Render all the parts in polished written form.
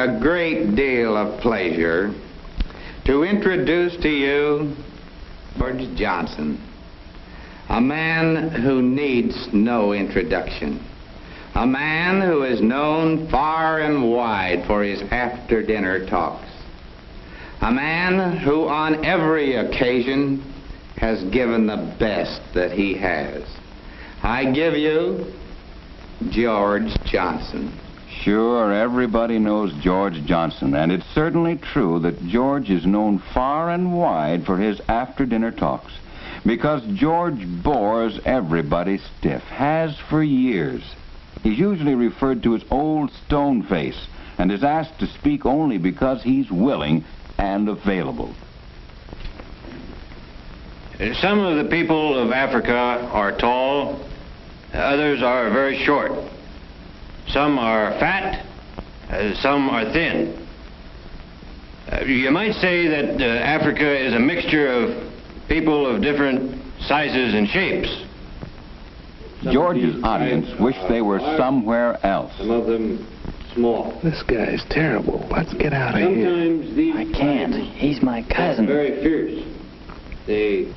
a great deal of pleasure to introduce to you George Johnson, a man who needs no introduction, a man who is known far and wide for his after-dinner talks, a man who on every occasion has given the best that he has. I give you George Johnson. Sure, everybody knows George Johnson, and it's certainly true that George is known far and wide for his after-dinner talks, because George bores everybody stiff, has for years. He's usually referred to as Old Stone Face, and is asked to speak only because he's willing and available. Some of the people of Africa are tall, others are very short. Some are fat, some are thin. You might say that Africa is a mixture of people of different sizes and shapes. George's audience wish they were somewhere else. Some of them small. This guy's terrible. Let's get out of here. Sometimes these I can't. He's my cousin. very fierce.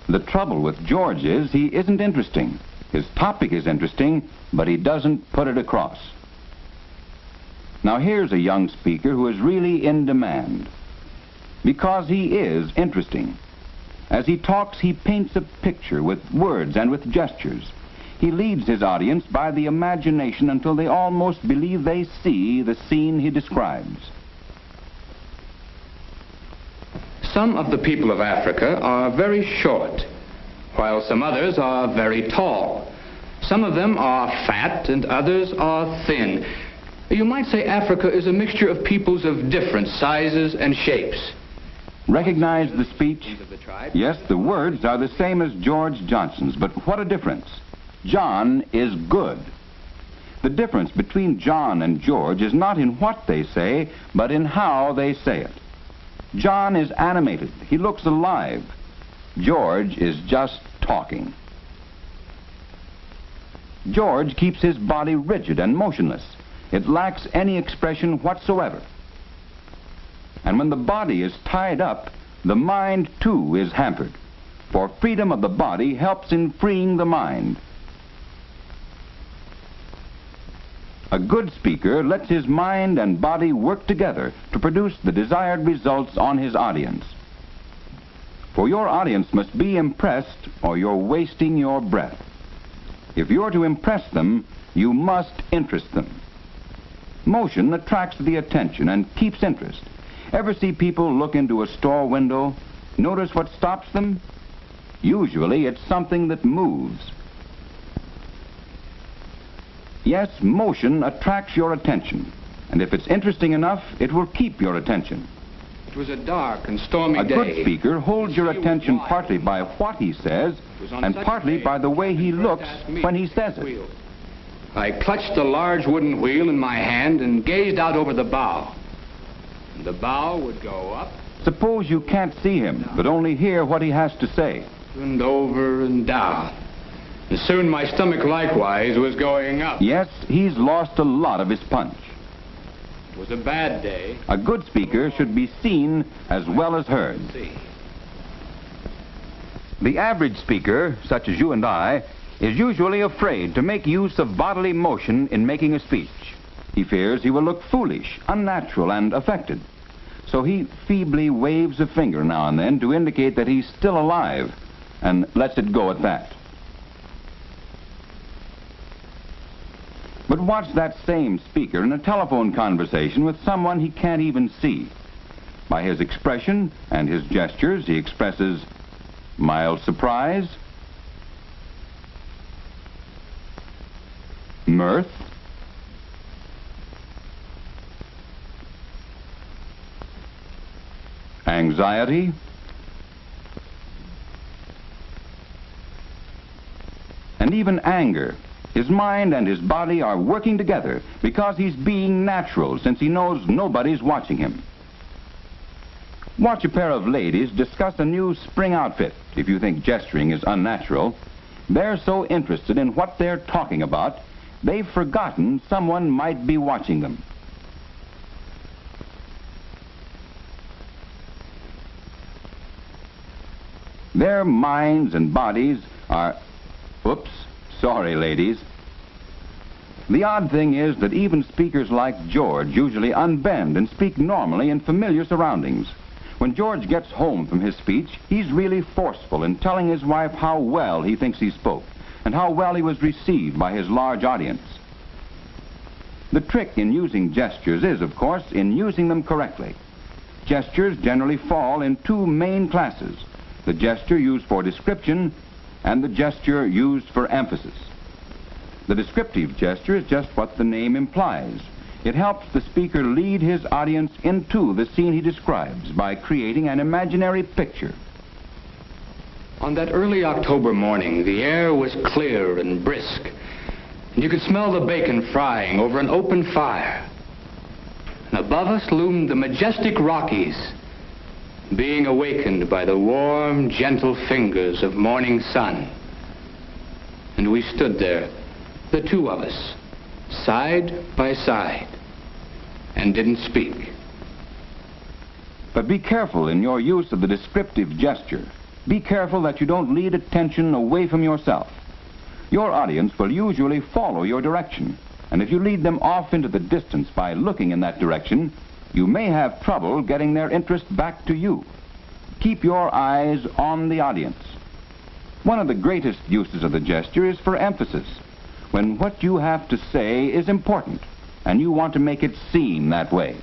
The trouble with George is he isn't interesting. His topic is interesting, but he doesn't put it across. Now here's a young speaker who is really in demand, because he is interesting. As he talks, he paints a picture with words and with gestures. He leads his audience by the imagination until they almost believe they see the scene he describes. Some of the people of Africa are very short, while some others are very tall. Some of them are fat and others are thin. You might say Africa is a mixture of peoples of different sizes and shapes. Recognize the speech? Yes, the words are the same as George Johnson's, but what a difference. John is good. The difference between John and George is not in what they say, but in how they say it. John is animated. He looks alive. George is just talking. George keeps his body rigid and motionless. It lacks any expression whatsoever. And when the body is tied up, the mind too is hampered, for freedom of the body helps in freeing the mind. A good speaker lets his mind and body work together to produce the desired results on his audience. For your audience must be impressed, or you're wasting your breath. If you're to impress them, you must interest them. Motion attracts the attention and keeps interest. Ever see people look into a store window? Notice what stops them? Usually it's something that moves. Yes, motion attracts your attention, and if it's interesting enough, it will keep your attention. It was a dark and stormy day. A good speaker holds your attention partly by what he says and partly by the way he looks when he says it. I clutched the large wooden wheel in my hand and gazed out over the bow. And the bow would go up. Suppose you can't see him, but only hear what he has to say. And over and down. And soon my stomach likewise was going up. Yes, he's lost a lot of his punch. It was a bad day. A good speaker should be seen as well as heard. The average speaker, such as you and I, is usually afraid to make use of bodily motion in making a speech. He fears he will look foolish, unnatural, and affected. So he feebly waves a finger now and then to indicate that he's still alive, and lets it go at that. But watch that same speaker in a telephone conversation with someone he can't even see. By his expression and his gestures, he expresses mild surprise, mirth, anxiety, and even anger. His mind and his body are working together because he's being natural, since he knows nobody's watching him. Watch a pair of ladies discuss a new spring outfit. If you think gesturing is unnatural, they're so interested in what they're talking about, they've forgotten someone might be watching them. Their minds and bodies are... Oops, sorry, ladies. The odd thing is that even speakers like George usually unbend and speak normally in familiar surroundings. When George gets home from his speech, he's really forceful in telling his wife how well he thinks he spoke and how well he was received by his large audience. The trick in using gestures is, of course, in using them correctly. Gestures generally fall in two main classes: the gesture used for description and the gesture used for emphasis. The descriptive gesture is just what the name implies. It helps the speaker lead his audience into the scene he describes by creating an imaginary picture. On that early October morning, the air was clear and brisk, and you could smell the bacon frying over an open fire. And above us loomed the majestic Rockies, being awakened by the warm, gentle fingers of morning sun. And we stood there, the two of us, side by side, and didn't speak. But be careful in your use of the descriptive gesture. Be careful that you don't lead attention away from yourself. Your audience will usually follow your direction, and if you lead them off into the distance by looking in that direction, you may have trouble getting their interest back to you. Keep your eyes on the audience. One of the greatest uses of the gesture is for emphasis, when what you have to say is important, and you want to make it seem that way.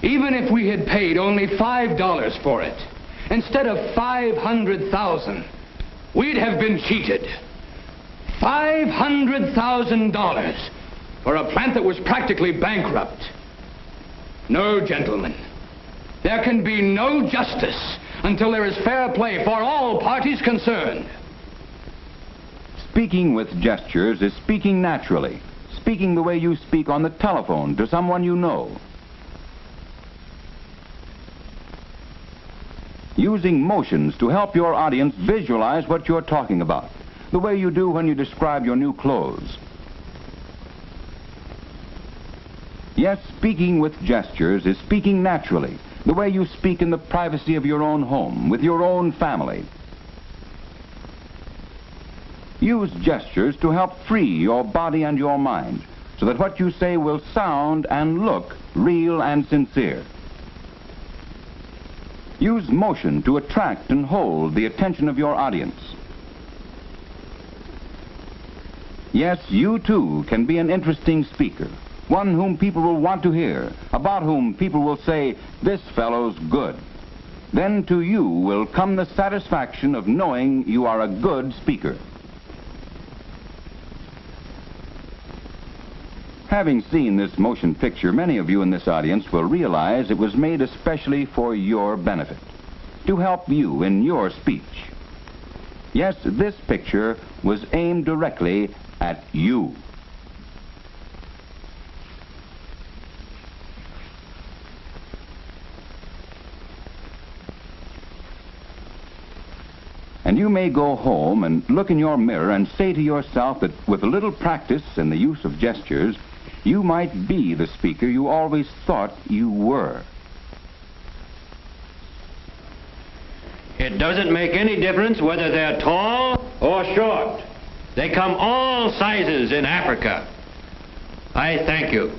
Even if we had paid only $5 for it, instead of $500,000, we'd have been cheated. $500,000 for a plant that was practically bankrupt. No, gentlemen, there can be no justice until there is fair play for all parties concerned. Speaking with gestures is speaking naturally, speaking the way you speak on the telephone to someone you know. Using motions to help your audience visualize what you're talking about, the way you do when you describe your new clothes. Yes, speaking with gestures is speaking naturally, the way you speak in the privacy of your own home, with your own family. Use gestures to help free your body and your mind, so that what you say will sound and look real and sincere. Use motion to attract and hold the attention of your audience. Yes, you too can be an interesting speaker, one whom people will want to hear, about whom people will say, "This fellow's good." Then to you will come the satisfaction of knowing you are a good speaker. Having seen this motion picture, many of you in this audience will realize it was made especially for your benefit, to help you in your speech. Yes, this picture was aimed directly at you. And you may go home and look in your mirror and say to yourself that with a little practice in the use of gestures, you might be the speaker you always thought you were. It doesn't make any difference whether they're tall or short. They come all sizes in Africa. I thank you.